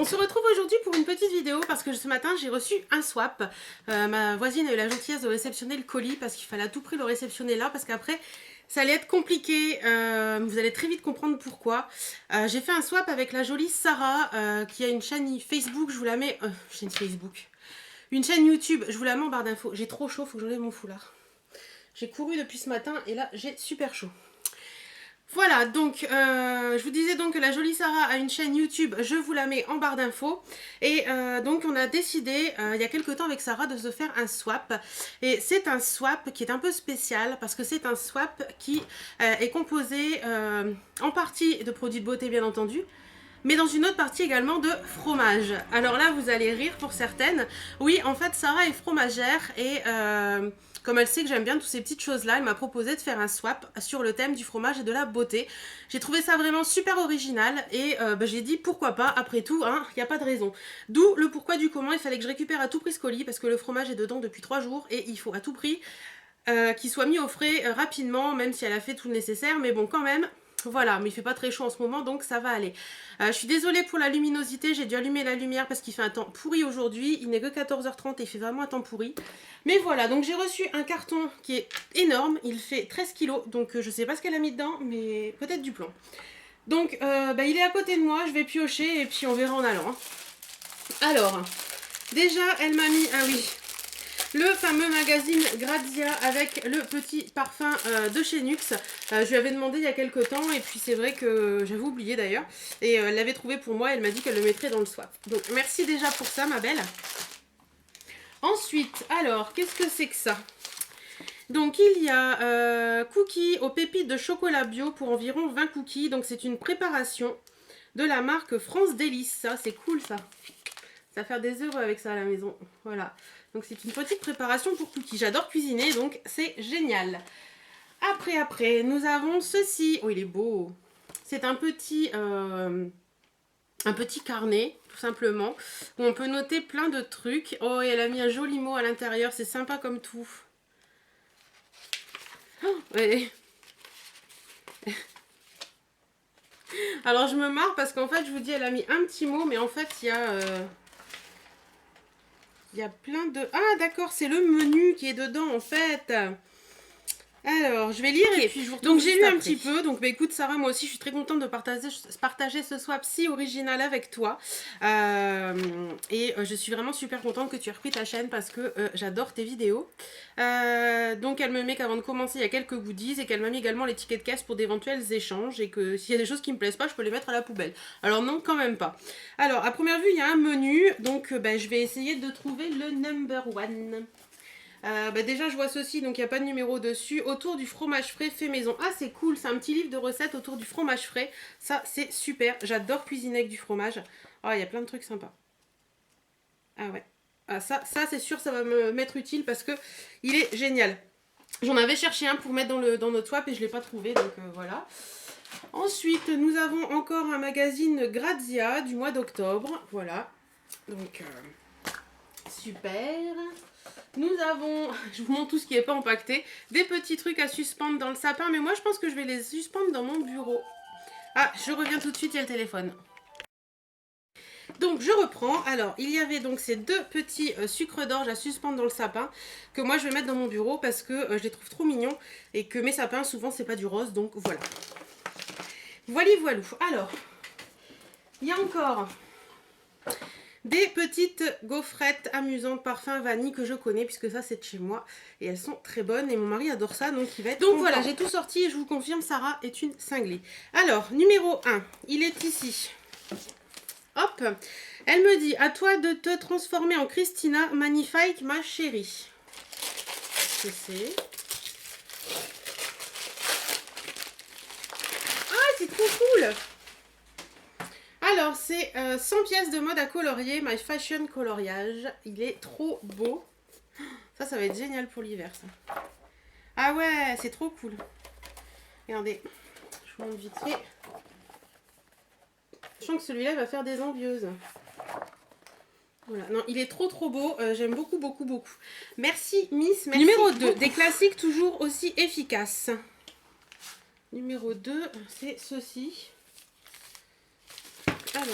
On se retrouve aujourd'hui pour une petite vidéo parce que ce matin j'ai reçu un swap. Ma voisine a eu la gentillesse de réceptionner le colis parce qu'il fallait à tout prix le réceptionner là parce qu'après ça allait être compliqué. Vous allez très vite comprendre pourquoi. J'ai fait un swap avec la jolie Sarah qui a une chaîne Facebook, je vous la mets... chaîne Facebook. Une chaîne YouTube, je vous la mets en barre d'infos. J'ai trop chaud, faut que j'enlève mon foulard. J'ai couru depuis ce matin et là j'ai super chaud. Voilà, donc je vous disais donc que la jolie Sarah a une chaîne YouTube, je vous la mets en barre d'infos. Et donc on a décidé il y a quelques temps avec Sarah de se faire un swap. Et c'est un swap qui est un peu spécial parce que c'est un swap qui est composé en partie de produits de beauté bien entendu, mais dans une autre partie également de fromage. Alors là, vous allez rire pour certaines. Oui, en fait, Sarah est fromagère et comme elle sait que j'aime bien toutes ces petites choses-là, elle m'a proposé de faire un swap sur le thème du fromage et de la beauté. J'ai trouvé ça vraiment super original et j'ai dit pourquoi pas, après tout, il n'y a pas de raison. D'où le pourquoi du comment, il fallait que je récupère à tout prix ce colis parce que le fromage est dedans depuis 3 jours et il faut à tout prix qu'il soit mis au frais rapidement, même si elle a fait tout le nécessaire, mais bon quand même... Voilà, mais il fait pas très chaud en ce moment, donc ça va aller. Je suis désolée pour la luminosité, j'ai dû allumer la lumière parce qu'il fait un temps pourri aujourd'hui. Il n'est que 14h30 et il fait vraiment un temps pourri. Mais voilà, donc j'ai reçu un carton qui est énorme, il fait 13 kilos, donc je sais pas ce qu'elle a mis dedans, mais peut-être du plomb. Donc il est à côté de moi, je vais piocher et puis on verra en allant. Hein. Alors, déjà elle m'a mis, ah oui... le fameux magazine Grazia avec le petit parfum de chez Nuxe. Je lui avais demandé il y a quelques temps et puis c'est vrai que j'avais oublié d'ailleurs. Et elle l'avait trouvé pour moi, elle m'a dit qu'elle le mettrait dans le swap. Donc merci déjà pour ça ma belle. Ensuite, alors, qu'est-ce que c'est que ça? Donc il y a cookies aux pépites de chocolat bio pour environ 20 cookies. Donc c'est une préparation de la marque France Délice. Ça c'est cool ça. Ça va faire des heureux avec ça à la maison. Voilà. Donc c'est une petite préparation pour cookies. J'adore cuisiner, donc c'est génial. Après, nous avons ceci. Oh, il est beau. C'est un petit carnet, tout simplement, où on peut noter plein de trucs. Oh, et elle a mis un joli mot à l'intérieur. C'est sympa comme tout. Oh, ouais. Alors, je me marre parce qu'en fait, je vous dis, elle a mis un petit mot, mais en fait, il y a... il y a plein de... Ah d'accord, c'est le menu qui est dedans en fait. Alors, je vais lire et puis je vous retrouve. Donc j'ai lu un petit peu. Donc écoute Sarah, moi aussi je suis très contente de partager ce swap si original avec toi. Je suis vraiment super contente que tu aies repris ta chaîne parce que j'adore tes vidéos. Donc elle me met qu'avant de commencer il y a quelques goodies et qu'elle m'a mis également les tickets de caisse pour d'éventuels échanges et que s'il y a des choses qui me plaisent pas, je peux les mettre à la poubelle. Alors non, quand même pas. Alors à première vue il y a un menu, donc je vais essayer de trouver le number one. Déjà je vois ceci, donc il n'y a pas de numéro dessus. Autour du fromage frais fait maison. Ah c'est cool, c'est un petit livre de recettes autour du fromage frais. Ça c'est super, j'adore cuisiner avec du fromage. Oh il y a plein de trucs sympas. Ah ouais, ah, ça c'est sûr ça va me m'être utile parce que il est génial. J'en avais cherché un pour mettre dans notre swap et je ne l'ai pas trouvé, donc voilà. Ensuite nous avons encore un magazine Grazia du mois d'octobre. Voilà, donc super. Nous avons, je vous montre tout ce qui n'est pas empaqueté, des petits trucs à suspendre dans le sapin, mais moi je pense que je vais les suspendre dans mon bureau. Ah, je reviens tout de suite, il y a le téléphone. Donc je reprends, alors il y avait donc ces deux petits sucres d'orge à suspendre dans le sapin, que moi je vais mettre dans mon bureau parce que je les trouve trop mignons, et que mes sapins souvent c'est pas du rose, donc voilà. Voilà. Alors, il y a encore... des petites gaufrettes amusantes parfum vanille que je connais puisque ça c'est de chez moi et elles sont très bonnes et mon mari adore ça donc il va être content. Voilà, j'ai tout sorti et je vous confirme Sarah est une cinglée. Alors numéro 1, il est ici. Hop, elle me dit à toi de te transformer en Christina Magnifique ma chérie. Qu'est-ce que c'est? Ah c'est trop cool. Alors, c'est 100 pièces de mode à colorier, My Fashion Coloriage. Il est trop beau. Ça va être génial pour l'hiver, ça. Ah ouais, c'est trop cool. Regardez, je vous montre vite fait. Je sens que celui-là va faire des envieuses. Voilà, non, il est trop beau. J'aime beaucoup. Merci, Miss. Merci. Numéro 2, des classiques toujours aussi efficaces. Numéro 2, c'est ceci. Alors,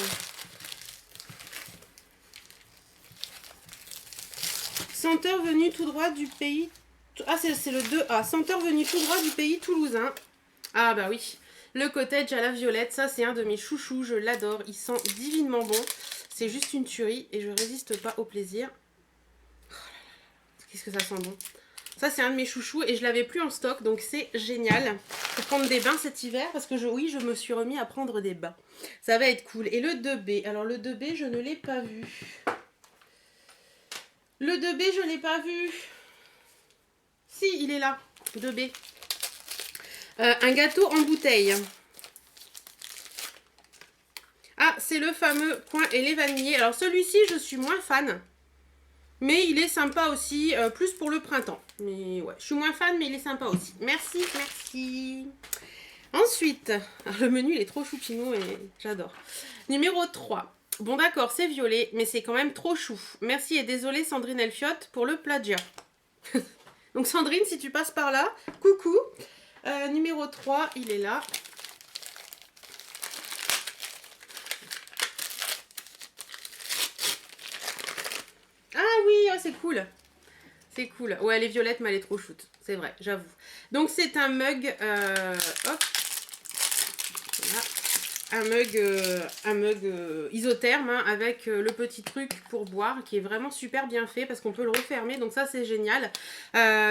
Senteur venue tout droit du pays... Ah, c'est le 2A. Senteur venue tout droit du pays toulousain. Ah bah oui. Le cottage à la violette, ça c'est un de mes chouchous. Je l'adore. Il sent divinement bon. C'est juste une tuerie et je résiste pas au plaisir. Oh là là, qu'est-ce que ça sent bon. Ça c'est un de mes chouchous et je l'avais plus en stock, donc c'est génial pour prendre des bains cet hiver parce que oui, je me suis remis à prendre des bains. Ça va être cool. Et le 2B, alors le 2B je ne l'ai pas vu. Le 2B je l'ai pas vu. Si, il est là, 2B. Un gâteau en bouteille. Ah, c'est le fameux coin et les vanillés. Alors celui-ci, je suis moins fan. Mais il est sympa aussi, plus pour le printemps. Mais ouais, je suis moins fan, mais il est sympa aussi. Merci, merci. Ensuite, le menu, il est trop choupinou et j'adore. Numéro 3. Bon d'accord, c'est violet, mais c'est quand même trop chou. Merci et désolé Sandrine Elfiotte pour le plagiat. Donc Sandrine, si tu passes par là, coucou. Numéro 3, il est là. Ah oui, oh, c'est cool. C'est cool. Ouais, elle est violette, mais elle est trop shoot. C'est vrai, j'avoue. Donc c'est un mug. Hop. Voilà. Un mug isotherme hein, avec le petit truc pour boire qui est vraiment super bien fait parce qu'on peut le refermer. Donc ça c'est génial.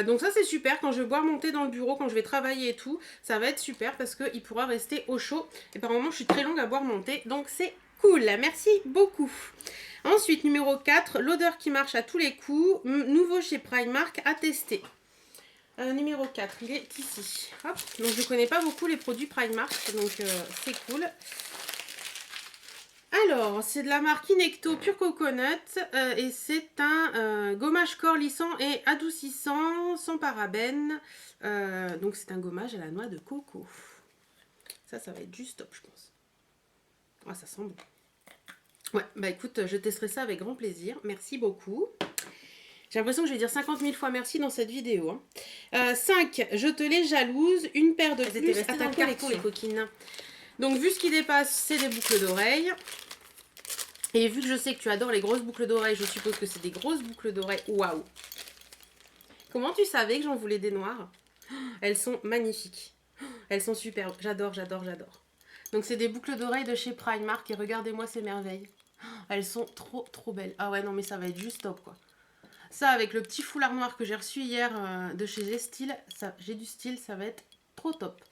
Donc ça c'est super quand je vais boire mon thé dans le bureau, quand je vais travailler et tout. Ça va être super parce qu'il pourra rester au chaud. Et par moment je suis très longue à boire mon thé. Donc c'est cool. Merci beaucoup. Ensuite, numéro 4, l'odeur qui marche à tous les coups. Nouveau chez Primark à tester. Numéro 4, il est ici. Hop. Donc, je ne connais pas beaucoup les produits Primark, donc c'est cool. Alors, c'est de la marque Inecto Pure Coconut et c'est un gommage corps lissant et adoucissant sans parabènes. Donc, c'est un gommage à la noix de coco. Ça va être juste top, je pense. Ah, ça sent bon. Ouais, bah écoute, je testerai ça avec grand plaisir. Merci beaucoup. J'ai l'impression que je vais dire 50 000 fois merci dans cette vidéo. Hein. 5. Je te les jalouse. Une paire de plus à ta collection, les coquines. Donc, vu ce qui dépasse, c'est des boucles d'oreilles. Et vu que je sais que tu adores les grosses boucles d'oreilles, je suppose que c'est des grosses boucles d'oreilles. Waouh! Comment tu savais que j'en voulais des noires? Elles sont magnifiques. Elles sont superbes. J'adore, j'adore, j'adore. Donc, c'est des boucles d'oreilles de chez Primark. Et regardez-moi ces merveilles. Elles sont trop, trop belles. Ah ouais, non, mais ça va être juste top, quoi. Ça, avec le petit foulard noir que j'ai reçu hier de chez G-Style, j'ai du style, ça va être trop top.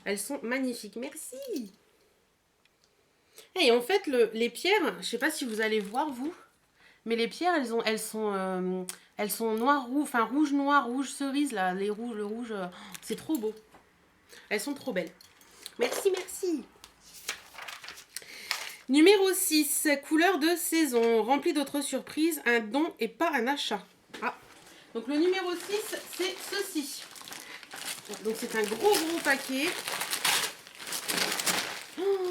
Elles sont magnifiques, merci. Et en fait, les pierres, je sais pas si vous allez voir, vous, mais les pierres, elles sont noir, rouge, enfin rouge, noir, rouge cerise, là, le rouge, c'est trop beau. Elles sont trop belles. Merci, merci. Numéro 6, couleur de saison, rempli d'autres surprises, un don et pas un achat. Ah, donc le numéro 6, c'est ceci. Donc c'est un gros paquet. Oh,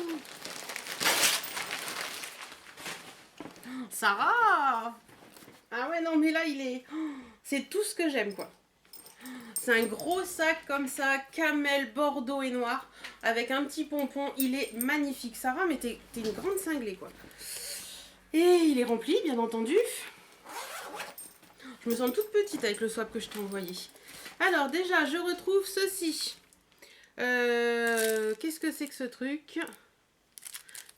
Sarah! Ah ouais, non mais là il est... C'est tout ce que j'aime quoi. C'est un gros sac comme ça, camel, bordeaux et noir, avec un petit pompon. Il est magnifique. Sarah, mais t'es une grande cinglée, quoi. Et il est rempli, bien entendu. Je me sens toute petite avec le swap que je t'ai envoyé. Alors, déjà, je retrouve ceci. Qu'est-ce que c'est que ce truc?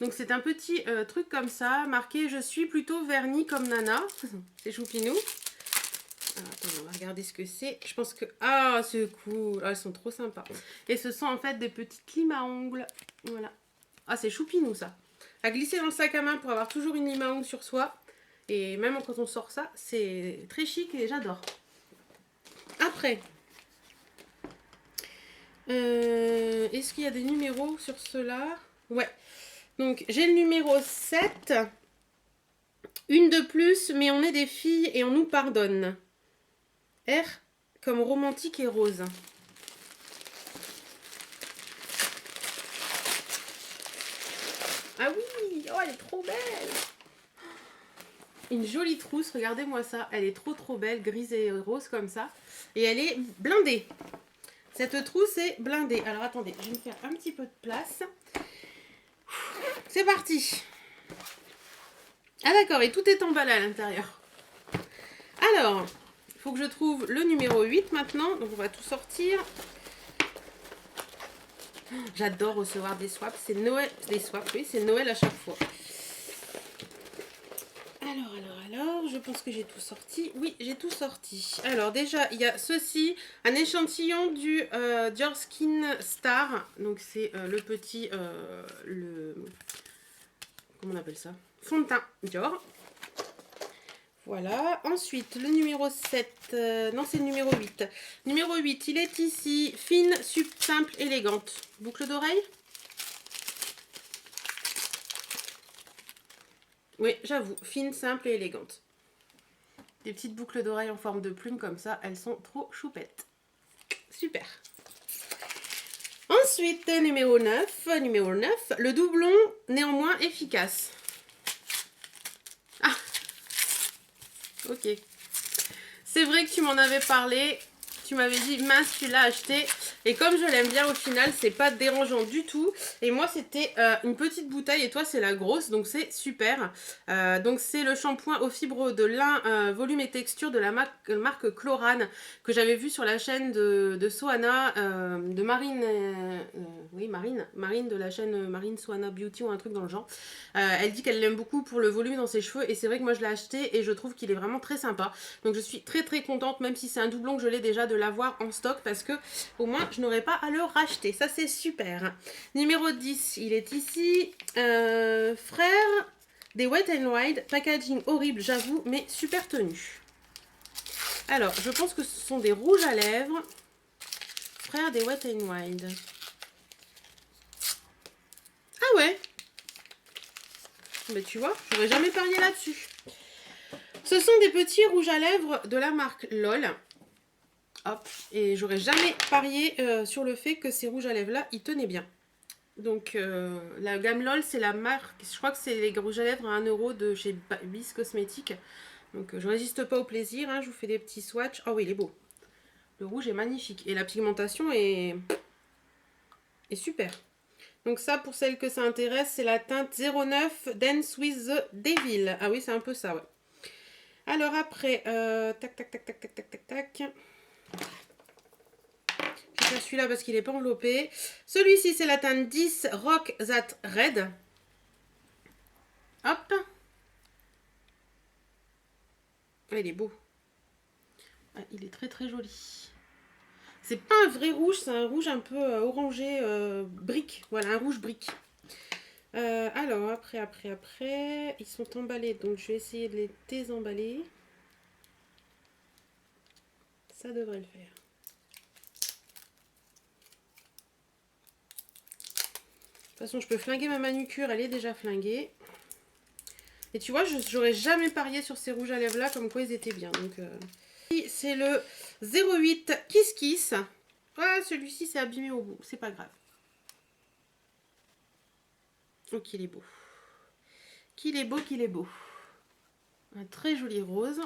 Donc, c'est un petit truc comme ça, marqué « Je suis plutôt vernis comme Nana ». C'est choupinou. Alors, attendez, on va regarder ce que c'est. Je pense que... Ah, c'est cool. Ah, elles sont trop sympas. Et ce sont en fait des petites limes à ongles. Voilà. Ah, c'est choupinou, ça. À glisser dans le sac à main pour avoir toujours une lime à ongles sur soi. Et même quand on sort ça, c'est très chic et j'adore. Après. Est-ce qu'il y a des numéros sur ceux-là? Ouais. Donc, j'ai le numéro 7. Une de plus, mais on est des filles et on nous pardonne. R comme romantique et rose. Ah oui, oh elle est trop belle. Une jolie trousse, regardez-moi ça. Elle est trop trop belle, grise et rose comme ça. Et elle est blindée. Cette trousse est blindée. Alors attendez, je vais me faire un petit peu de place. C'est parti. Ah d'accord, et tout est emballé à l'intérieur. Alors, il faut que je trouve le numéro 8 maintenant. Donc, on va tout sortir. J'adore recevoir des swaps. C'est Noël. Des swaps, oui, c'est Noël à chaque fois. Alors, je pense que j'ai tout sorti. Oui, j'ai tout sorti. Alors, déjà, il y a ceci, un échantillon du Dior Skin Star. Donc, c'est le petit, comment on appelle ça? Fond de teint Dior. Voilà. Ensuite, le numéro 7. Non, c'est le numéro 8. Numéro 8, il est ici. Fine, simple, élégante. Boucle d'oreille. Oui, j'avoue. Fine, simple et élégante. Des petites boucles d'oreilles en forme de plume comme ça. Elles sont trop choupettes. Super. Ensuite, numéro 9. Numéro 9. Le doublon néanmoins efficace. Ah. Ok. C'est vrai que tu m'en avais parlé. Tu m'avais dit, mince, tu l'as acheté. Et comme je l'aime bien, au final, c'est pas dérangeant du tout. Et moi, c'était une petite bouteille et toi, c'est la grosse. Donc, c'est super. Donc, c'est le shampoing aux fibres de lin, volume et texture de la marque Chlorane que j'avais vu sur la chaîne de Soana, de Marine. Oui, Marine de la chaîne Marine Soana Beauty ou un truc dans le genre. Elle dit qu'elle l'aime beaucoup pour le volume dans ses cheveux. Et c'est vrai que moi, je l'ai acheté et je trouve qu'il est vraiment très sympa. Donc, je suis très très contente, même si c'est un doublon que je l'ai déjà, de l'avoir en stock parce que au moins je n'aurai pas à le racheter. Ça c'est super. Numéro 10, il est ici. Frère des Wet n Wild. Packaging horrible, j'avoue, mais super tenue. Alors, je pense que ce sont des rouges à lèvres. Frère des Wet n Wild. Ah ouais. Mais tu vois, j'aurais jamais parié là-dessus. Ce sont des petits rouges à lèvres de la marque LOL. Hop, et j'aurais jamais parié sur le fait que ces rouges à lèvres là, ils tenaient bien. Donc la gamme LOL, c'est la marque, je crois que c'est les rouges à lèvres à 1 euro de chez Bis Cosmétiques. Donc je résiste pas au plaisir, hein, je vous fais des petits swatchs. Oh oui, il est beau. Le rouge est magnifique et la pigmentation est super. Donc ça, pour celles que ça intéresse, c'est la teinte 09 Dance with the Devil. Ah oui, c'est un peu ça, ouais. Alors après, tac, tac, tac, tac, tac, tac, tac, tac. Je vais faire celui-là parce qu'il n'est pas enveloppé. Celui-ci, c'est la teinte 10 Rock That Red. Hop. Ah, il est beau. Ah, il est très très joli. C'est pas un vrai rouge, c'est un rouge un peu orangé, brique. Voilà, un rouge brique. Alors, après, ils sont emballés. Donc, je vais essayer de les désemballer. Ça devrait le faire. De toute façon, je peux flinguer ma manucure, elle est déjà flinguée. Et tu vois, j'aurais jamais parié sur ces rouges à lèvres là, comme quoi ils étaient bien. Donc, c'est le 08 Kiss Kiss. Ah, celui-ci c'est abîmé au bout, c'est pas grave. Oh, qu'il est beau. Qu'il est beau, qu'il est beau. Un très joli rose.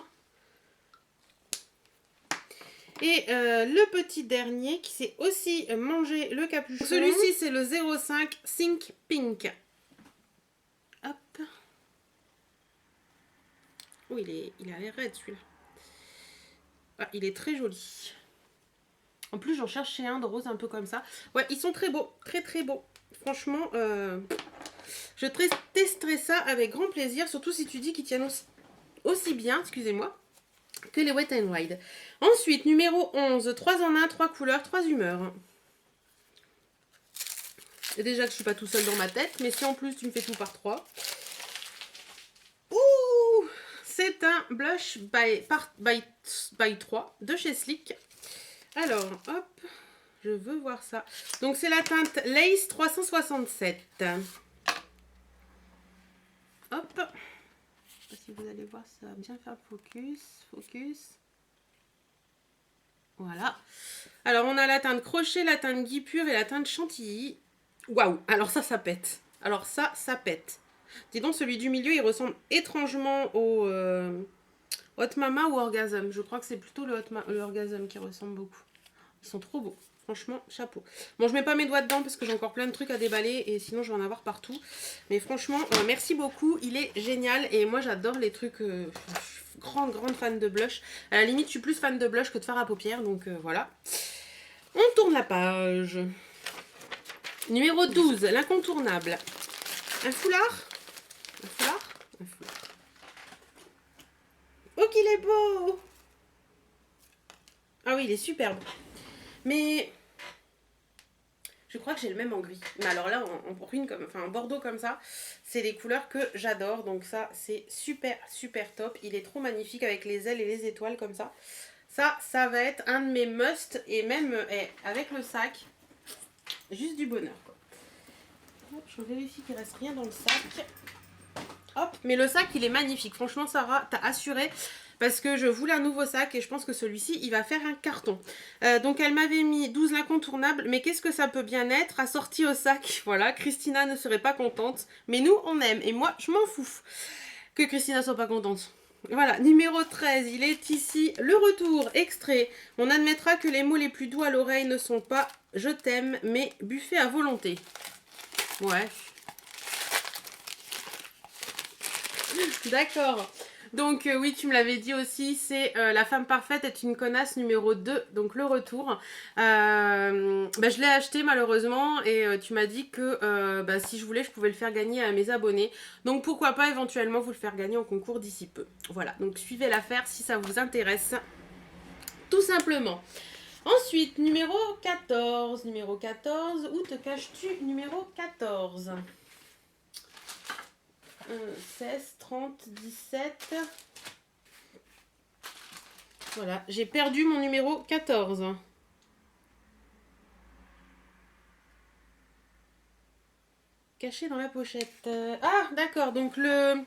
Et le petit dernier qui s'est aussi mangé le capuchon. Celui-ci c'est le 05 Think Pink. Hop. Oh, il a l'air raide celui-là. Ah, il est très joli. En plus, j'en cherchais un de rose un peu comme ça. Ouais, ils sont très beaux. Très très beaux. Franchement, je testerai ça avec grand plaisir. Surtout si tu dis qu'ils tiennent aussi bien, excusez-moi, que les Wet n Wild. Ensuite, numéro 11. 3 en 1, 3 couleurs, 3 humeurs. Et déjà que je suis pas tout seul dans ma tête. Mais si en plus tu me fais tout par 3. Ouh, c'est un blush by 3 de chez Sleek. Alors, hop, je veux voir ça. Donc, c'est la teinte Lace 367. Hop. Je sais pas si vous allez voir, ça va bien faire focus. Voilà. Alors, on a la teinte crochet, la teinte guipure et la teinte chantilly. Waouh, alors ça pète. Alors ça pète. Dis donc, celui du milieu, il ressemble étrangement au Hot Mama ou Orgasm. Je crois que c'est plutôt le Orgasm qui ressemble beaucoup. Ils sont trop beaux. Franchement, chapeau. Bon, je mets pas mes doigts dedans parce que j'ai encore plein de trucs à déballer et sinon je vais en avoir partout. Mais franchement, merci beaucoup. Il est génial et moi j'adore les trucs... je suis grande fan de blush. À la limite, je suis plus fan de blush que de fard à paupières, donc voilà. On tourne la page. Numéro 12, l'incontournable. Un foulard. Un foulard. Un foulard. Oh, qu'il est beau! Ah oui, il est superbe. Mais je crois que j'ai le même en gris. Mais alors là, en brune, en bordeaux comme ça, c'est des couleurs que j'adore. Donc ça, c'est super top. Il est trop magnifique avec les ailes et les étoiles comme ça. Ça va être un de mes must. Et même avec le sac, juste du bonheur, quoi. Hop, je vérifie qu'il ne reste rien dans le sac. Hop, mais le sac, il est magnifique. Franchement, Sarah, t'as assuré. Parce que je voulais un nouveau sac et je pense que celui-ci, il va faire un carton. Donc, elle m'avait mis 12 l'incontournable. Mais qu'est-ce que ça peut bien être assorti au sac? Voilà, Christina ne serait pas contente. Mais nous, on aime. Et moi, je m'en fous que Christina soit pas contente. Voilà, numéro 13, il est ici. Le retour, extrait. On admettra que les mots les plus doux à l'oreille ne sont pas « je t'aime », mais « buffet à volonté ». Ouais. D'accord. Donc oui, tu me l'avais dit aussi, c'est La femme parfaite est une connasse numéro 2, donc le retour. Je l'ai acheté malheureusement et tu m'as dit que si je voulais, je pouvais le faire gagner à mes abonnés. Donc pourquoi pas éventuellement vous le faire gagner en concours d'ici peu. Voilà, donc suivez l'affaire si ça vous intéresse, tout simplement. Ensuite, numéro 14. Numéro 14, où te caches-tu numéro 14 ? 16, 30, 17. Voilà, j'ai perdu mon numéro 14. Caché dans la pochette. Ah, d'accord, donc le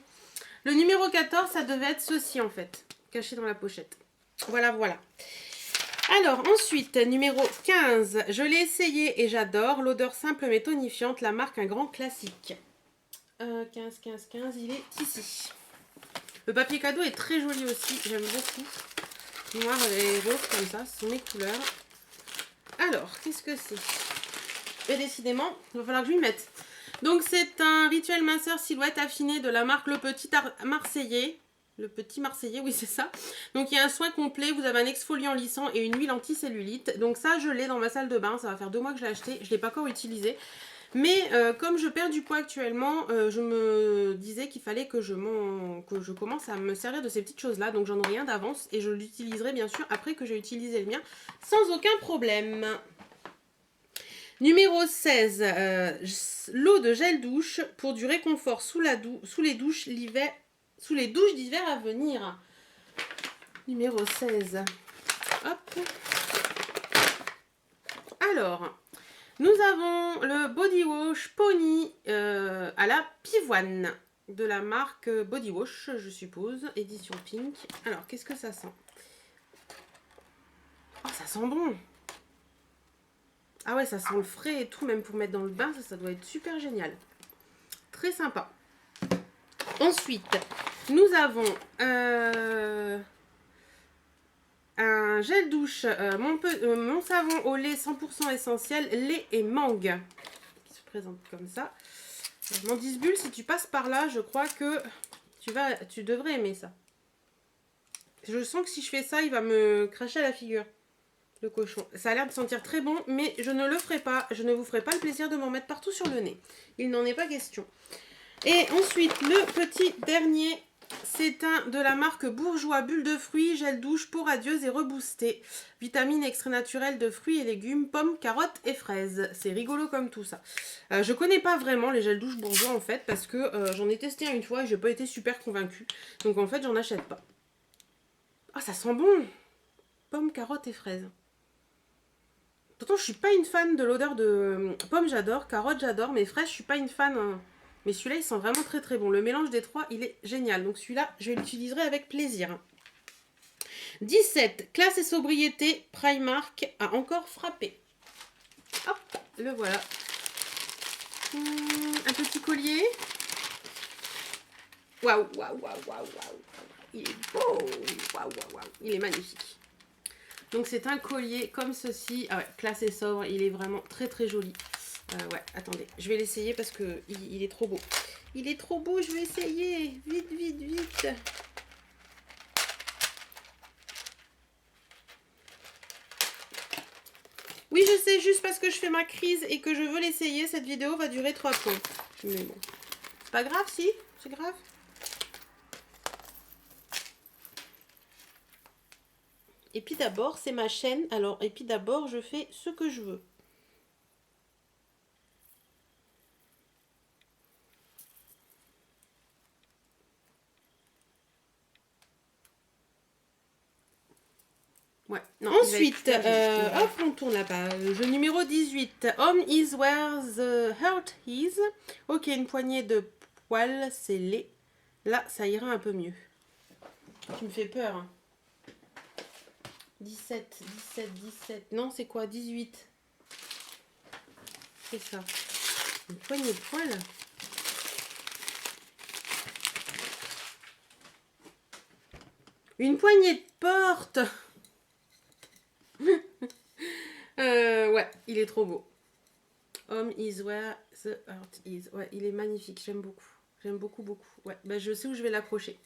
numéro 14, ça devait être ceci en fait. Caché dans la pochette. Voilà. Alors, ensuite, numéro 15. Je l'ai essayé et j'adore. L'odeur simple mais tonifiante, la marque un grand classique. 15, il est ici. Le papier cadeau est très joli aussi, j'aime beaucoup. Noir et rose comme ça, ce sont mes couleurs. Alors, qu'est-ce que c'est? Et décidément, il va falloir que je m'y mette. Donc, c'est un rituel minceur silhouette affinée de la marque Le Petit Marseillais. Le Petit Marseillais, oui, c'est ça. Donc, il y a un soin complet. Vous avez un exfoliant lissant et une huile anticellulite. Donc, ça, je l'ai dans ma salle de bain. Ça va faire 2 mois que je l'ai acheté. Je ne l'ai pas encore utilisé. Mais comme je perds du poids actuellement, je me disais qu'il fallait que je commence à me servir de ces petites choses-là. Donc j'en ai rien d'avance et je l'utiliserai bien sûr après que j'ai utilisé le mien sans aucun problème. Numéro 16, l'eau de gel douche pour du réconfort sous les douches d'hiver à venir. Numéro 16. Hop. Alors... Nous avons le Body Wash Pony à la pivoine de la marque Body Wash, je suppose, édition Pink. Alors, qu'est-ce que ça sent? Oh, ça sent bon! Ah ouais, ça sent le frais et tout, même pour mettre dans le bain, ça doit être super génial. Très sympa. Ensuite, nous avons un gel douche, mon savon au lait 100% essentiel, lait et mangue, qui se présente comme ça. Mon disbule, si tu passes par là, je crois que tu devrais aimer ça. Je sens que si je fais ça, il va me cracher à la figure, le cochon. Ça a l'air de sentir très bon, mais je ne le ferai pas. Je ne vous ferai pas le plaisir de m'en mettre partout sur le nez. Il n'en est pas question. Et ensuite, le petit dernier... C'est un de la marque Bourjois Bulle de fruits, gel douche peau radieuse et reboostée. Vitamines extraits naturels de fruits et légumes, pommes, carottes et fraises. C'est rigolo comme tout ça. Je connais pas vraiment les gels douche Bourjois en fait parce que j'en ai testé une fois et j'ai pas été super convaincue. Donc en fait j'en achète pas. Ah, ça sent bon! Pommes, carottes et fraises. Pourtant je suis pas une fan de l'odeur de pommes, j'adore, carottes j'adore, mais fraises je suis pas une fan... hein. Mais celui-là, il sent vraiment très très bon. Le mélange des trois, il est génial. Donc celui-là, je l'utiliserai avec plaisir. 17. Classe et sobriété. Primark a encore frappé. Hop, le voilà. Un petit collier. Waouh, waouh, waouh, waouh, waouh. Il est beau. Waouh, waouh, waouh. Il est magnifique. Donc c'est un collier comme ceci. Ah ouais, classe et sobre, il est vraiment très très joli. Ouais, attendez, je vais l'essayer parce que il est trop beau. Il est trop beau, je vais essayer. Vite, vite, vite. Oui, je sais, juste parce que je fais ma crise et que je veux l'essayer, cette vidéo va durer 3 points. Mais bon, c'est pas grave, si? C'est grave? Et puis d'abord, c'est ma chaîne. Alors, et puis d'abord, je fais ce que je veux. Ouais. Non, ensuite, hop, on tourne là-bas. Jeu numéro 18. Home is where the heart is. Ok, une poignée de poils scellés. Là, ça ira un peu mieux. Tu me fais peur. Hein. 17, 17, 17. Non, c'est quoi? 18. C'est ça. Une poignée de poils. Une poignée de porte. Ouais, il est trop beau. Home is where the heart is. Ouais, il est magnifique, j'aime beaucoup. J'aime beaucoup, beaucoup. Ouais, bah je sais où je vais l'accrocher.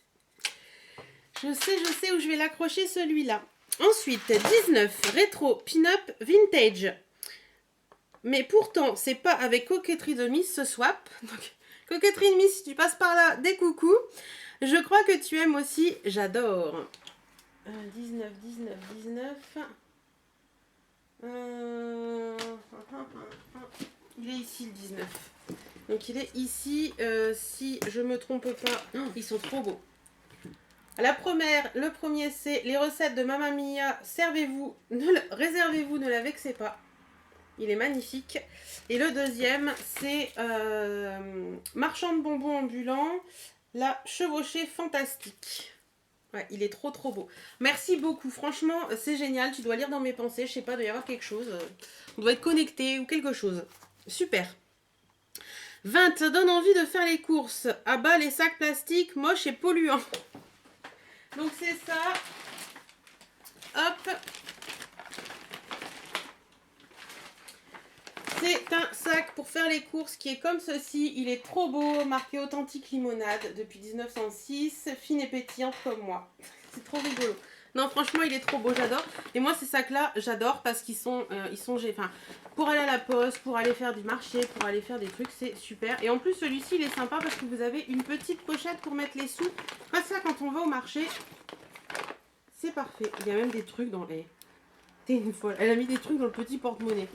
Je sais où je vais l'accrocher celui-là. Ensuite, 19, rétro, pin-up, vintage. Mais pourtant, c'est pas avec coquetterie de Miss ce swap. Donc, coquetterie de Miss, si tu passes par là, des coucous. Je crois que tu aimes aussi, j'adore. 19, 19, 19. Il est ici le 19. Donc il est ici, si je me trompe pas. Oh, ils sont trop beaux. Le premier c'est les recettes de Mamma Mia. Servez-vous, réservez-vous, ne la vexez pas. Il est magnifique. Et le deuxième c'est Marchand de bonbons ambulants. La chevauchée fantastique. Ouais, il est trop trop beau. Merci beaucoup, franchement, c'est génial. Tu dois lire dans mes pensées, je sais pas, il doit y avoir quelque chose. On doit être connecté ou quelque chose. Super. 20, ça donne envie de faire les courses. À bas les sacs plastiques moches et polluants. Donc c'est ça. Hop. C'est un sac pour faire les courses qui est comme ceci. Il est trop beau, marqué authentique limonade depuis 1906. Fine et pétillante comme moi. C'est trop rigolo. Non, franchement, il est trop beau, j'adore. Et moi, ces sacs-là, j'adore parce qu'ils sont, enfin, pour aller à la poste, pour aller faire du marché, pour aller faire des trucs, c'est super. Et en plus, celui-ci, il est sympa parce que vous avez une petite pochette pour mettre les sous. Pas ça, quand on va au marché, c'est parfait. Il y a même des trucs dans les... T'es une folle. Elle a mis des trucs dans le petit porte-monnaie.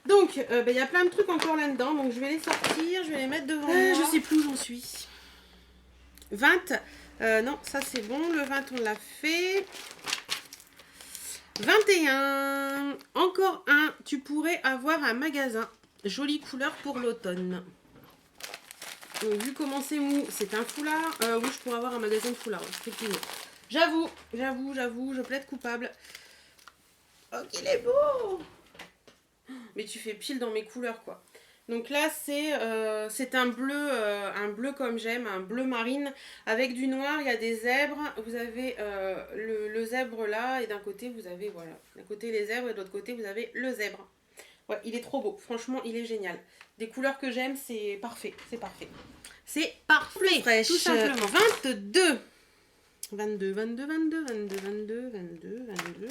Donc, il y a plein de trucs encore là-dedans. Donc, je vais les sortir, je vais les mettre devant moi. Je sais plus où j'en suis. 20. Non, ça c'est bon. Le 20, on l'a fait. 21. Encore un. Tu pourrais avoir un magasin. Jolie couleur pour l'automne. Vu comment c'est mou, c'est un foulard. Oui, je pourrais avoir un magasin de foulards, effectivement. J'avoue, je plaide coupable. Oh, qu'il est beau! Mais tu fais pile dans mes couleurs, quoi. Donc là, c'est un bleu comme j'aime, un bleu marine avec du noir. Il y a des zèbres. Vous avez le zèbre là, et d'un côté, vous avez, voilà, d'un côté les zèbres et de l'autre côté, vous avez le zèbre. Ouais, il est trop beau. Franchement, il est génial. Des couleurs que j'aime, c'est parfait. C'est parfait. C'est parfait, fraîche. Tout simplement. 22. 22, 22, 22, 22, 22, 22, 22.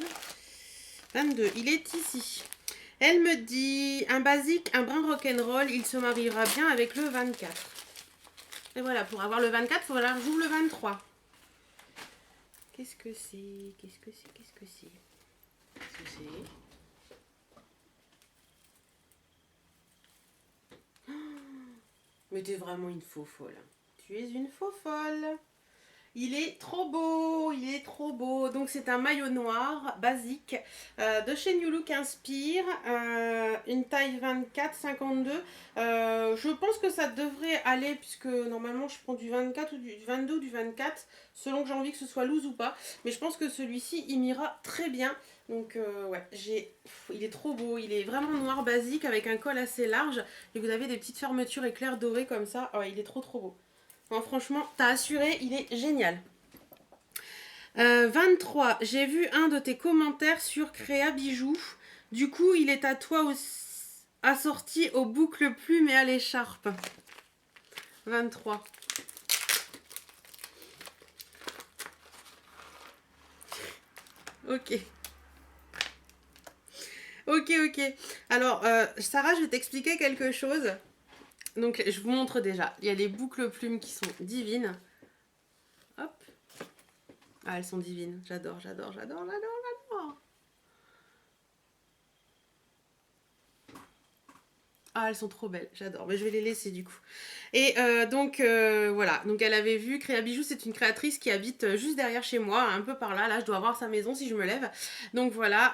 22. Il est ici. Elle me dit, un basique, un brin rock'n'roll, il se mariera bien avec le 24. Et voilà, pour avoir le 24, il faudra que j'ouvre le 23. Qu'est-ce que c'est? Qu'est-ce que c'est? Qu'est-ce que c'est? Qu'est-ce que c'est? Mais t'es vraiment une faux folle. Tu es une faux folle. Il est trop beau, il est trop beau. Donc c'est un maillot noir basique de chez New Look Inspire, une taille 24-52. Je pense que ça devrait aller puisque normalement je prends du 24 ou du 22 ou du 24 selon que j'ai envie que ce soit loose ou pas. Mais je pense que celui-ci il m'ira très bien. Donc ouais, il est trop beau, il est vraiment noir basique avec un col assez large et vous avez des petites fermetures éclairs dorées comme ça. Oh, il est trop trop beau. Non, franchement, t'as assuré, il est génial. 23, j'ai vu un de tes commentaires sur Créa Bijoux. Du coup, il est à toi aussi, assorti aux boucles plumes et à l'écharpe. 23. Ok. Ok. Alors, Sarah, je vais t'expliquer quelque chose. Donc, je vous montre déjà. Il y a les boucles plumes qui sont divines. Hop. Ah, elles sont divines. J'adore. Ah, elles sont trop belles, j'adore. Mais je vais les laisser du coup. Et donc, voilà. Donc, elle avait vu Créa Bijoux, c'est une créatrice qui habite juste derrière chez moi, un peu par là. Là, je dois voir sa maison si je me lève. Donc, voilà.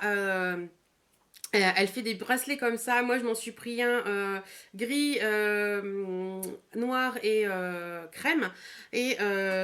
Elle fait des bracelets comme ça. Moi, je m'en suis pris un gris, noir et crème. Et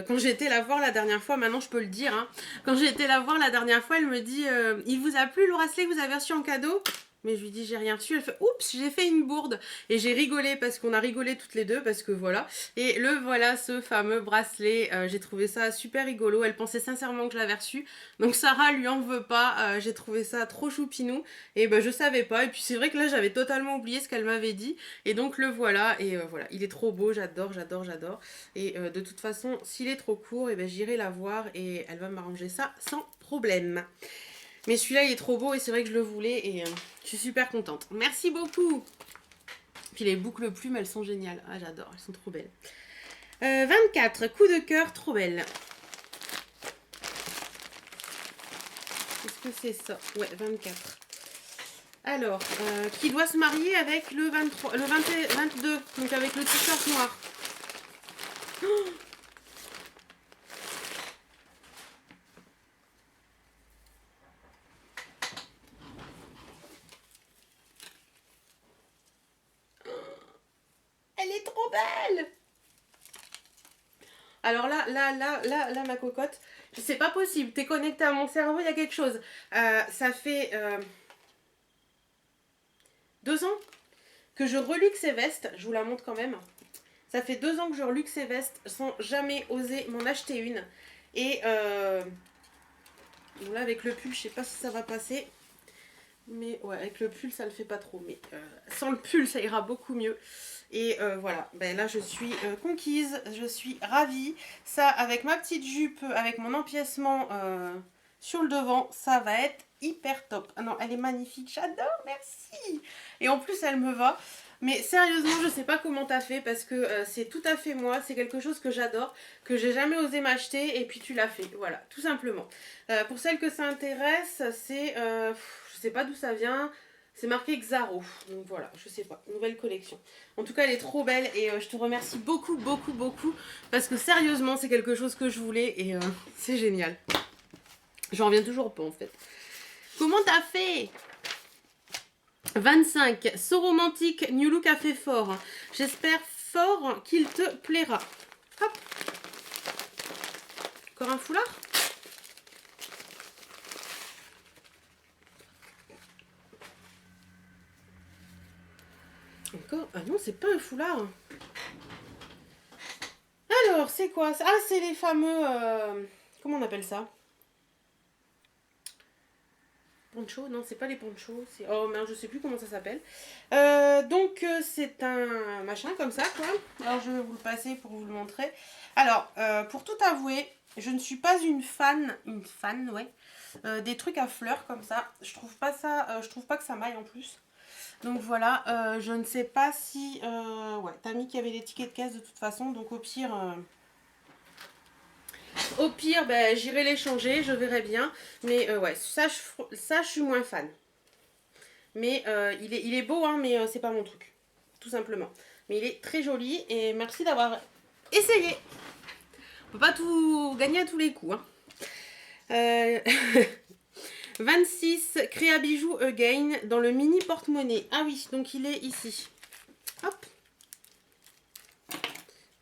quand j'ai été la voir la dernière fois, maintenant je peux le dire, hein, quand j'ai été la voir la dernière fois, elle me dit il vous a plu le bracelet que vous avez reçu en cadeau? Mais je lui dis j'ai rien reçu. Elle fait oups, j'ai fait une bourde. Et j'ai rigolé parce qu'on a rigolé toutes les deux parce que voilà. Et le voilà, ce fameux bracelet. J'ai trouvé ça super rigolo. Elle pensait sincèrement que je l'avais reçu. Donc Sarah lui en veut pas. J'ai trouvé ça trop choupinou. Et ben je savais pas. Et puis c'est vrai que là j'avais totalement oublié ce qu'elle m'avait dit. Et donc le voilà. Et voilà, il est trop beau. J'adore. Et de toute façon, s'il est trop court, et ben j'irai la voir et elle va m'arranger ça sans problème. Mais celui-là, il est trop beau et c'est vrai que je le voulais et je suis super contente. Merci beaucoup. Puis les boucles plumes, elles sont géniales. Ah, j'adore, elles sont trop belles. 24, coup de cœur, trop belle. Est-ce que c'est ça? Ouais, 24. Alors, qui doit se marier avec le 23, le 22, donc avec le t-shirt noir. Oh, elle est trop belle. Alors là, ma cocotte, c'est pas possible. T'es connecté à mon cerveau, il y a quelque chose. Ça fait 2 ans que je reluque ces vestes. Je vous la montre quand même. Ça fait 2 ans que je reluque ces vestes sans jamais oser m'en acheter une. Et bon là, avec le pull, je sais pas si ça va passer. Mais ouais, avec le pull, ça le fait pas trop. Mais sans le pull, ça ira beaucoup mieux. Et voilà, ben là je suis conquise, je suis ravie. Ça, avec ma petite jupe, avec mon empiècement sur le devant, ça va être hyper top. Ah non, elle est magnifique, j'adore, merci. Et en plus, elle me va. Mais sérieusement, je sais pas comment t'as fait parce que c'est tout à fait moi. C'est quelque chose que j'adore, que j'ai jamais osé m'acheter et puis tu l'as fait. Voilà, tout simplement. Pour celles que ça intéresse, c'est... je sais pas d'où ça vient. C'est marqué Xaro. Donc voilà, je sais pas. Nouvelle collection. En tout cas, elle est trop belle et je te remercie beaucoup parce que sérieusement, c'est quelque chose que je voulais et c'est génial. J'en reviens toujours pas en fait. Comment t'as fait? 25. So romantique, New Look a fait fort. J'espère fort qu'il te plaira. Hop. Encore un foulard? Encore? Ah non, c'est pas un foulard. Alors, c'est quoi? Ah, c'est les fameux... comment on appelle ça? Poncho? Non, c'est pas les ponchos. Oh merde, je sais plus comment ça s'appelle. Donc, c'est un machin comme ça, quoi. Alors, je vais vous le passer pour vous le montrer. Alors, pour tout avouer, je ne suis pas une fan, ouais, des trucs à fleurs comme ça. Je trouve pas ça, je trouve pas que ça m'aille en plus. Donc voilà, je ne sais pas si... ouais, t'as mis qu'il y avait les tickets de caisse de toute façon, donc au pire... ben, j'irai les changer, je verrai bien. Mais ouais, ça, je suis moins fan. Mais il est beau, hein, mais c'est pas mon truc. Tout simplement. Mais il est très joli et merci d'avoir essayé. On peut pas tout gagner à tous les coups. Hein. 26, Créa Bijoux Again dans le mini porte-monnaie. Ah oui, donc il est ici. Hop.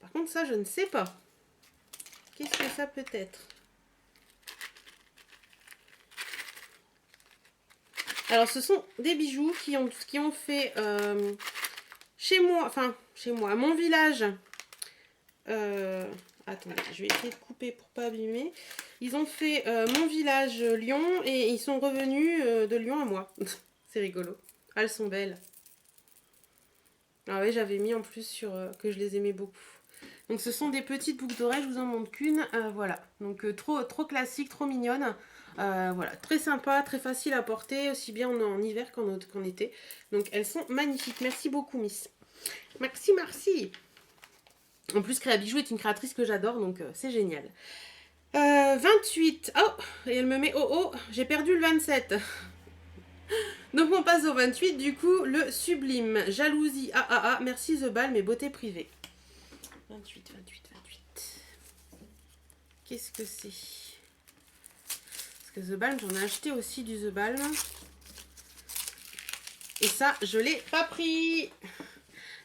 Par contre, ça, je ne sais pas. Qu'est-ce que ça peut être? Alors, ce sont des bijoux qui ont fait chez moi, à mon village. Attendez, je vais essayer de couper pour pas abîmer. Ils ont fait mon village Lyon et ils sont revenus de Lyon à moi. C'est rigolo. Ah, elles sont belles. Ah ouais, j'avais mis en plus sur que je les aimais beaucoup. Donc ce sont des petites boucles d'oreilles, je vous en montre qu'une. Voilà, donc trop classique, trop mignonne. Voilà, très sympa, très facile à porter, aussi bien en hiver qu'en été. Donc elles sont magnifiques. Merci beaucoup, Miss. Merci, merci. En plus, Créa Bijou est une créatrice que j'adore, donc c'est génial. 28. Oh, et elle me met oh, j'ai perdu le 27. Donc on passe au 28, du coup, le sublime. Jalousie, merci The Balm et beauté privée. 28. Qu'est-ce que c'est? Parce que The Balm, j'en ai acheté aussi du The Balm. Et ça, je l'ai pas pris.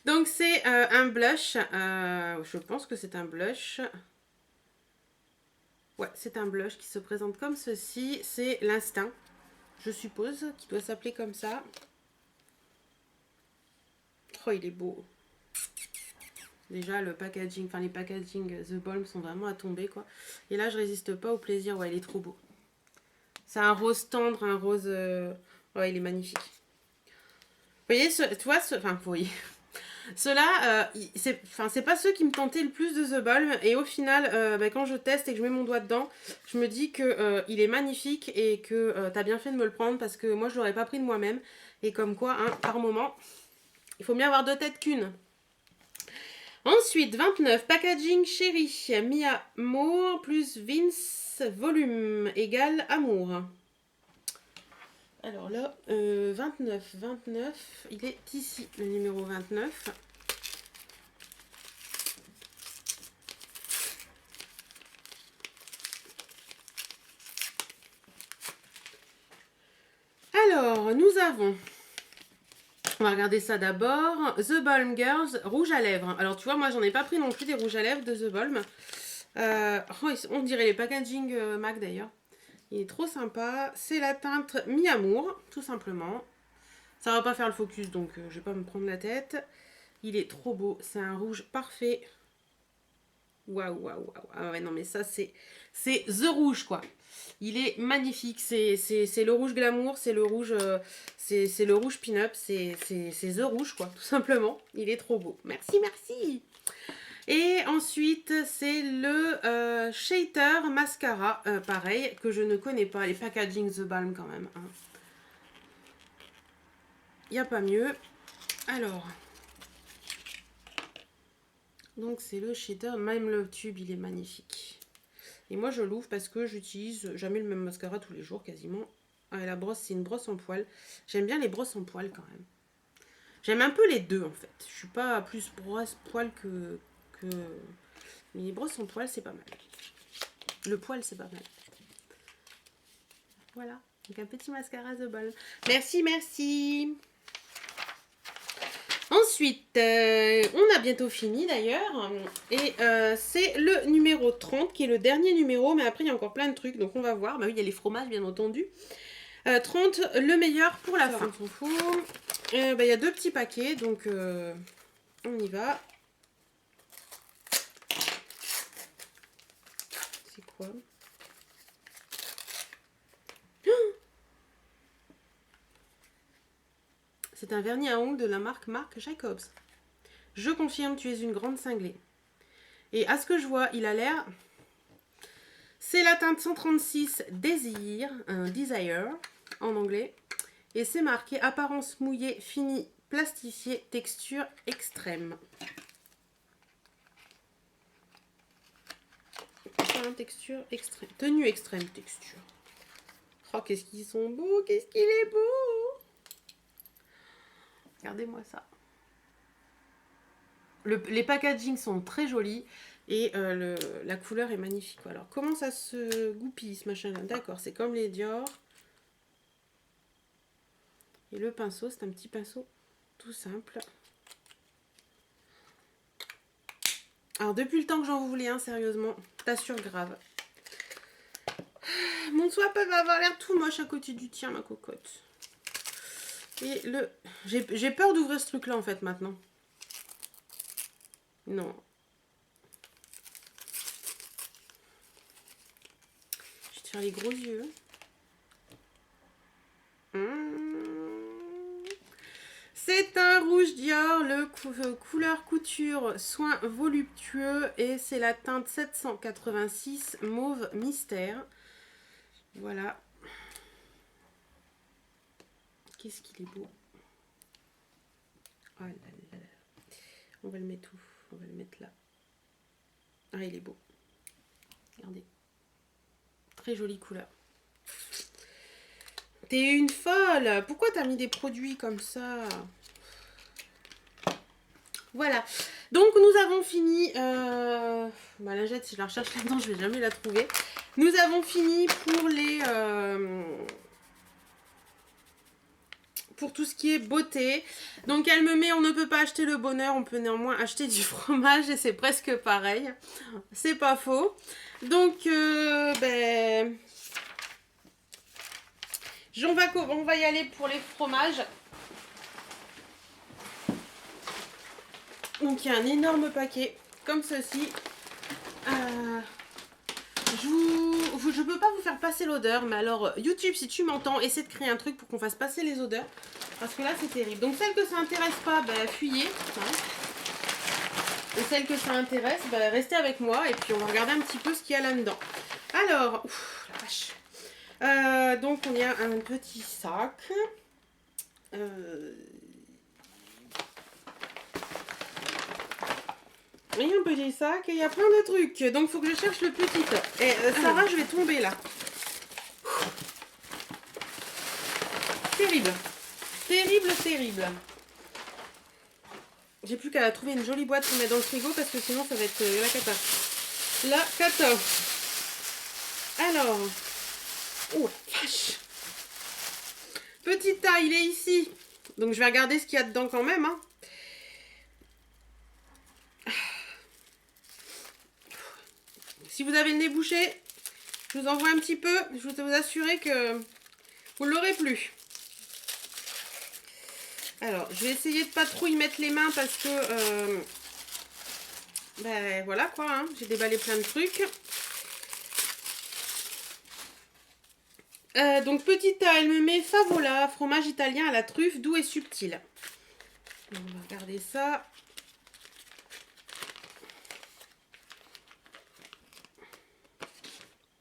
Donc c'est un blush. Je pense que c'est un blush. Ouais, c'est un blush qui se présente comme ceci. C'est l'Instinct, je suppose, qui doit s'appeler comme ça. Oh, il est beau. Déjà, le packaging, enfin les packaging The Balm sont vraiment à tomber, quoi. Et là, je résiste pas au plaisir. Ouais, il est trop beau. C'est un rose tendre, un rose... Ouais, il est magnifique. Vous voyez, tu vois, enfin, vous voyez... Ceux-là, c'est pas ceux qui me tentaient le plus de The Balm. Et au final, quand je teste et que je mets mon doigt dedans, je me dis que il est magnifique et que t'as bien fait de me le prendre parce que moi, je l'aurais pas pris de moi-même. Et comme quoi, hein, par moment, il faut mieux avoir deux têtes qu'une. Ensuite, 29, packaging chéri, Mia Amour plus Vince volume égale amour. Alors là, 29, il est ici, le numéro 29. Alors, nous avons... On va regarder ça d'abord. The Balm Girls, rouge à lèvres. Alors, tu vois, moi, j'en ai pas pris non plus des rouges à lèvres de The Balm. On dirait les packaging MAC d'ailleurs. Il est trop sympa. C'est la teinte Mi-Amour, tout simplement. Ça va pas faire le focus, donc je vais pas me prendre la tête. Il est trop beau. C'est un rouge parfait. Waouh. Ah ouais, non, mais ça, c'est The Rouge, quoi. Il est magnifique. C'est le rouge glamour, c'est le rouge c'est le rouge pin-up, c'est The Rouge, quoi, tout simplement. Il est trop beau. Merci. Et ensuite, c'est le Shater Mascara, pareil, que je ne connais pas. Les packaging The Balm, quand même. Hein. Il n'y a pas mieux. Alors... Donc c'est le shader, même le tube il est magnifique. Et moi je l'ouvre parce que j'utilise jamais le même mascara tous les jours quasiment. Ah, la brosse, c'est une brosse en poil. J'aime bien les brosses en poil quand même. J'aime un peu les deux en fait. Je suis pas plus brosse poil que... Mais les brosses en poil c'est pas mal. Le poil c'est pas mal. Voilà, donc un petit mascara The Balm. Merci. Ensuite, on a bientôt fini d'ailleurs. Et c'est le numéro 30 qui est le dernier numéro. Mais après, il y a encore plein de trucs. Donc, on va voir. Bah oui, il y a les fromages, bien entendu. 30, le meilleur pour la fin. On s'en fout. Il y a deux petits paquets. Donc, on y va. C'est quoi ? C'est un vernis à ongles de la marque Marc Jacobs. Je confirme, tu es une grande cinglée. Et à ce que je vois, il a l'air... C'est la teinte 136 Desire, un Desire en anglais. Et c'est marqué apparence mouillée, finie, plastifiée, texture extrême. Texture extrême. Tenue extrême, texture. Oh, qu'est-ce qu'ils sont beaux, qu'est-ce qu'il est beau. Regardez-moi ça. Les packaging sont très jolis et la couleur est magnifique. Alors, comment ça se goupille ce machin-là? D'accord, c'est comme les Dior. Et le pinceau, c'est un petit pinceau tout simple. Alors, depuis le temps que j'en voulais un, sérieusement, t'assures grave. Mon swap va avoir l'air tout moche à côté du tien, ma cocotte. Et le... J'ai peur d'ouvrir ce truc-là, en fait, maintenant. Non. faire les gros yeux. C'est un rouge Dior, le couleur couture soin voluptueux et c'est la teinte 786 mauve mystère. Voilà. Qu'est-ce qu'il est beau. Oh là là là. On va le mettre où? On va le mettre là. Ah, il est beau. Regardez. Très jolie couleur. T'es une folle. Pourquoi t'as mis des produits comme ça? Voilà. Donc, nous avons fini. Ma lingette, si je la recherche là-dedans, je vais jamais la trouver. Nous avons fini pour les... pour tout ce qui est beauté. Donc, elle me met, on ne peut pas acheter le bonheur, on peut néanmoins acheter du fromage et c'est presque pareil. C'est pas faux. Donc, ben... on va y aller pour les fromages. Donc il y a un énorme paquet comme ceci. Je peux pas vous faire passer l'odeur, mais alors YouTube, si tu m'entends, essaie de créer un truc pour qu'on fasse passer les odeurs. Parce que là c'est terrible. Donc celles que ça intéresse pas, ben, fuyez. Hein. Et celles que ça intéresse, ben, restez avec moi et puis on va regarder un petit peu ce qu'il y a là-dedans. Alors, ouf, la vache. Donc on y a un petit sac. Il y a un petit sac et il y a plein de trucs. Donc il faut que je cherche le petit. Et Sarah, je vais tomber là. Terrible. Terrible, terrible. J'ai plus qu'à trouver une jolie boîte pour mettre dans le frigo parce que sinon ça va être la cata. La cata. Alors. Oh la vache. Petit tas, il est ici. Donc je vais regarder ce qu'il y a dedans quand même. Hein. Si vous avez le nez bouché, je vous envoie un petit peu. Je peux vous assurer que vous ne l'aurez plus. Alors, je vais essayer de pas trop y mettre les mains parce que... ben voilà quoi, hein, j'ai déballé plein de trucs. Donc petit A, elle me met Favola, fromage italien à la truffe, doux et subtil. On va regarder ça.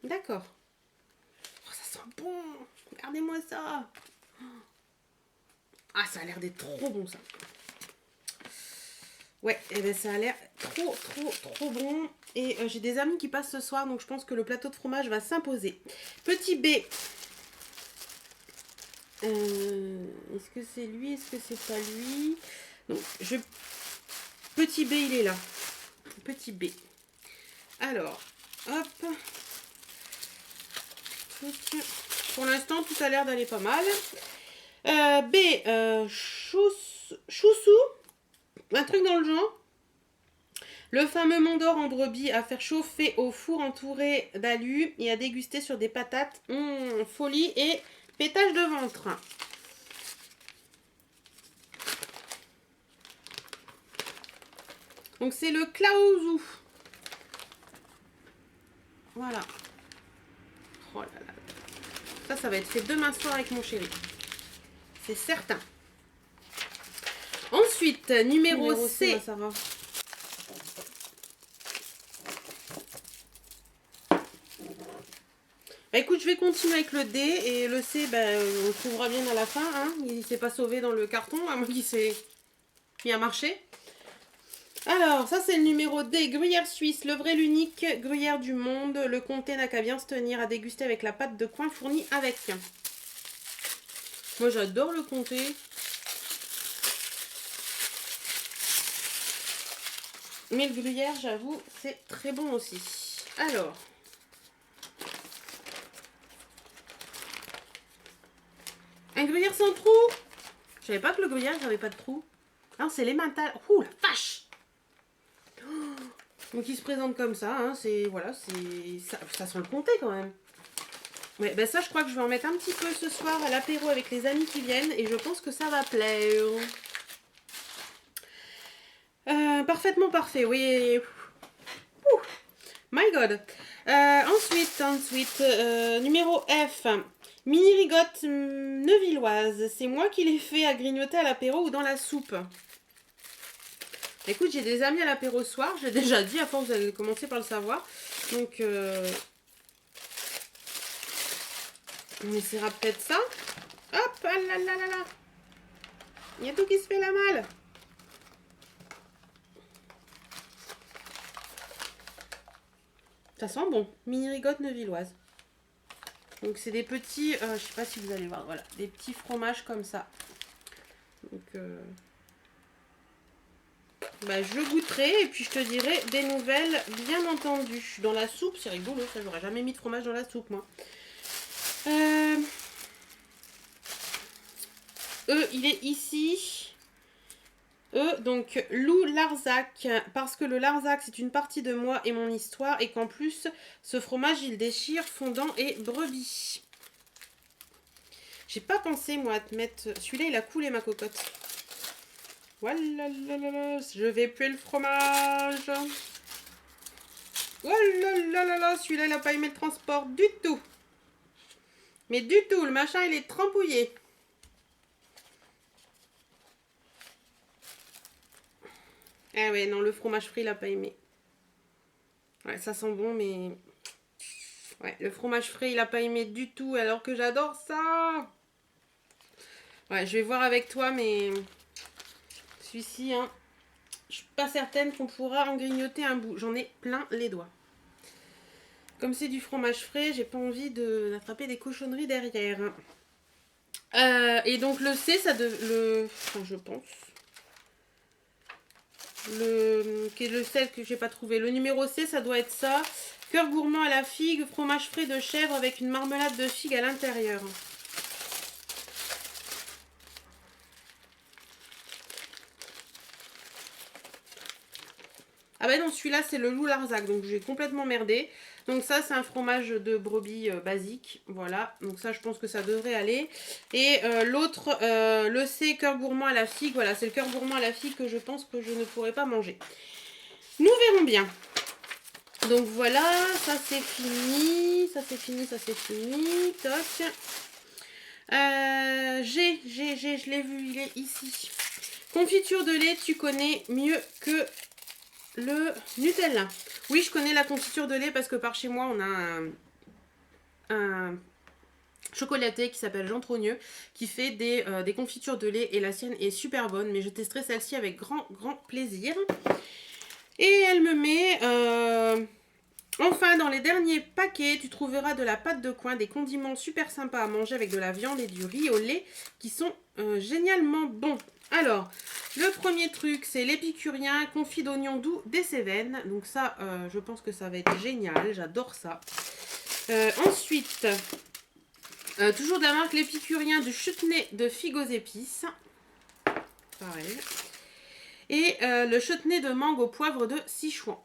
D'accord. Oh, ça sent bon. Regardez-moi ça. Ah, ça a l'air d'être trop bon ça. Ouais, et ben ça a l'air trop bon. Et j'ai des amis qui passent ce soir, donc je pense que le plateau de fromage va s'imposer. Petit B. Est-ce que c'est lui? Est-ce que c'est pas lui? Donc, Petit B, il est là. Petit B. Alors, hop. Pour l'instant, tout a l'air d'aller pas mal. B, choussou. Un truc dans le genre. Le fameux Mont d'Or en brebis à faire chauffer au four entouré d'alu et à déguster sur des patates. Folie et pétage de ventre. Donc c'est le Klaouzou. Voilà. Oh là là. Ça va être fait demain soir avec mon chéri. C'est certain. Ensuite, numéro C. Ça va. Bah, écoute, je vais continuer avec le D et le C, ben, on le trouvera bien à la fin. Hein. Il ne s'est pas sauvé dans le carton, à moins qu'il s'est mis à marcher. Alors, ça c'est le numéro D, gruyère suisse, le vrai, l'unique gruyère du monde. Le comté n'a qu'à bien se tenir à déguster avec la pâte de coin fournie avec. Moi j'adore le comté. Mais le gruyère, j'avoue, c'est très bon aussi. Alors. Un gruyère sans trou. Je savais pas que le gruyère n'avait pas de trou. Non, c'est l'emmental. Ouh la vache. Donc il se présente comme ça, hein, c'est voilà, ça sent le comté quand même. Ouais, ben ça je crois que je vais en mettre un petit peu ce soir à l'apéro avec les amis qui viennent et je pense que ça va plaire. Parfaitement parfait, oui. Ouh, my god. Ensuite, numéro F. Mini rigotte neuvilloise. C'est moi qui l'ai fait à grignoter à l'apéro ou dans la soupe. Écoute, j'ai des amis à l'apéro ce soir. J'ai déjà dit, à force vous allez commencer par le savoir. Donc, on essaiera peut-être ça. Hop, ah là là là là. Il y a tout qui se fait la malle. Ça sent bon. Mini rigotte neuvilloise. Donc c'est des petits, je sais pas si vous allez voir, voilà, des petits fromages comme ça. Donc bah, je goûterai et puis je te dirai des nouvelles, bien entendu. Dans la soupe, c'est rigolo, ça j'aurais jamais mis de fromage dans la soupe moi. Il est ici. Donc Lou Larzac, parce que le Larzac c'est une partie de moi et mon histoire et qu'en plus ce fromage il déchire fondant et brebis. J'ai pas pensé moi à te mettre, celui-là il a coulé ma cocotte. Voilà, je vais puer le fromage. Voilà, celui-là il a pas aimé le transport du tout. Mais du tout, le machin il est trempouillé. Ah ouais, non, le fromage frit, il a pas aimé. Ouais, ça sent bon, mais... Ouais, le fromage frais, il a pas aimé du tout, alors que j'adore ça. Ouais, je vais voir avec toi, mais... Celui-ci, hein, je suis pas certaine qu'on pourra en grignoter un bout. J'en ai plein les doigts. Comme c'est du fromage frais, j'ai pas envie d'attraper des cochonneries derrière. Et donc le C, ça enfin, je pense... Qui est le sel que j'ai pas trouvé. Le numéro C, ça doit être ça. Cœur gourmand à la figue, fromage frais de chèvre avec une marmelade de figue à l'intérieur. Ah bah non, celui-là c'est le Loup Larzac, donc j'ai complètement merdé. Donc ça c'est un fromage de brebis basique, voilà. Donc ça je pense que ça devrait aller. Et l'autre, le C, cœur gourmand à la figue, voilà, c'est le cœur gourmand à la figue que je pense que je ne pourrai pas manger. Nous verrons bien. Donc voilà, ça c'est fini, ça c'est fini, ça c'est fini, toc. Je l'ai vu, il est ici. Confiture de lait, tu connais mieux que le Nutella. Oui, je connais la confiture de lait parce que par chez moi, on a un chocolatier qui s'appelle Jean Trogneux qui fait des confitures de lait et la sienne est super bonne. Mais je testerai celle-ci avec grand plaisir. Et elle me met... Enfin, dans les derniers paquets, tu trouveras de la pâte de coin, des condiments super sympas à manger avec de la viande et du riz au lait qui sont génialement bons. Alors, le premier truc, c'est l'épicurien confit d'oignons doux des Cévennes. Donc ça, je pense que ça va être génial. J'adore ça. Ensuite, toujours de la marque l'épicurien du chutney de figues aux épices. Pareil. Et le chutney de mangue au poivre de Sichuan.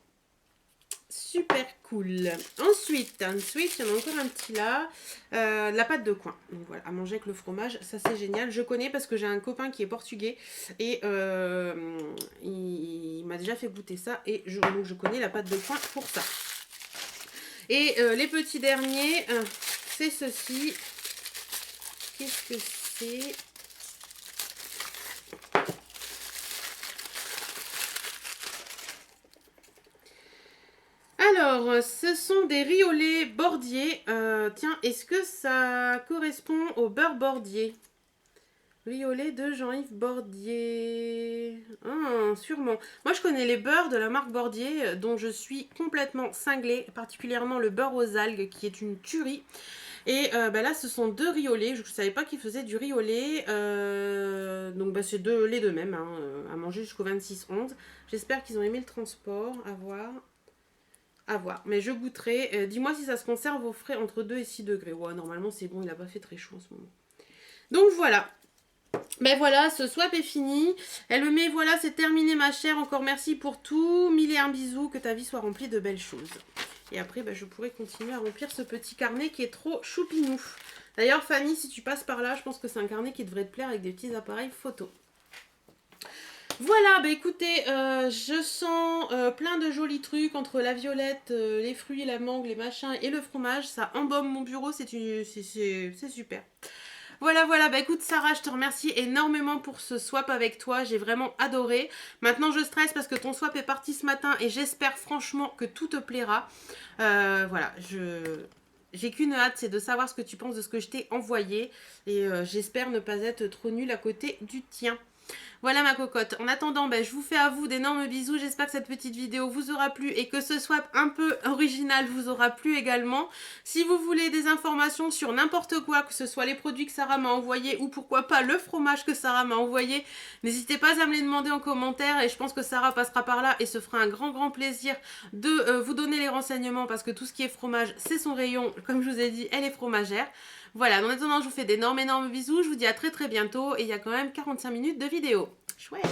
Super cool. Ensuite, il y en a encore un petit là. La pâte de coin. Donc voilà, à manger avec le fromage, ça c'est génial. Je connais parce que j'ai un copain qui est portugais et il m'a déjà fait goûter ça. Et donc je connais la pâte de coin pour ça. Et les petits derniers, c'est ceci. Qu'est-ce que c'est ? Alors, ce sont des riz au lait bordier. Tiens, est-ce que ça correspond au beurre bordier? Riz au lait de Jean-Yves Bordier. Ah, sûrement. Moi, je connais les beurres de la marque Bordier, dont je suis complètement cinglée, particulièrement le beurre aux algues, qui est une tuerie. Et bah là, ce sont deux riz au lait. Je ne savais pas qu'ils faisaient du riz au lait. Donc, bah, c'est les deux mêmes, hein, à manger jusqu'au 26-11. J'espère qu'ils ont aimé le transport. À voir. À voir, mais je goûterai. Dis-moi si ça se conserve au frais entre 2 et 6 degrés. Ouais, normalement c'est bon, il n'a pas fait très chaud en ce moment. Donc voilà. Ben voilà, ce swap est fini. Elle me met, voilà, c'est terminé ma chère. Encore merci pour tout. Mille et un bisous, que ta vie soit remplie de belles choses. Et après, ben, je pourrais continuer à remplir ce petit carnet qui est trop choupinou. D'ailleurs, Fanny, si tu passes par là, je pense que c'est un carnet qui devrait te plaire avec des petits appareils photo. Voilà, bah écoutez, je sens plein de jolis trucs entre la violette, les fruits, la mangue, les machins et le fromage. Ça embaume mon bureau, c'est super. Voilà, voilà, bah écoute Sarah, je te remercie énormément pour ce swap avec toi, j'ai vraiment adoré. Maintenant je stresse parce que ton swap est parti ce matin et j'espère franchement que tout te plaira. Voilà, j'ai qu'une hâte, c'est de savoir ce que tu penses de ce que je t'ai envoyé et j'espère ne pas être trop nulle à côté du tien. Voilà ma cocotte. En attendant, ben, je vous fais à vous d'énormes bisous. J'espère que cette petite vidéo vous aura plu et que ce swap un peu original vous aura plu également. Si vous voulez des informations sur n'importe quoi, que ce soit les produits que Sarah m'a envoyés ou pourquoi pas le fromage que Sarah m'a envoyé, n'hésitez pas à me les demander en commentaire et je pense que Sarah passera par là et se fera un grand plaisir de vous donner les renseignements parce que tout ce qui est fromage, c'est son rayon. Comme je vous ai dit, elle est fromagère. Voilà, en attendant, je vous fais d'énormes bisous. Je vous dis à très bientôt et il y a quand même 45 minutes de vidéo. Chouette.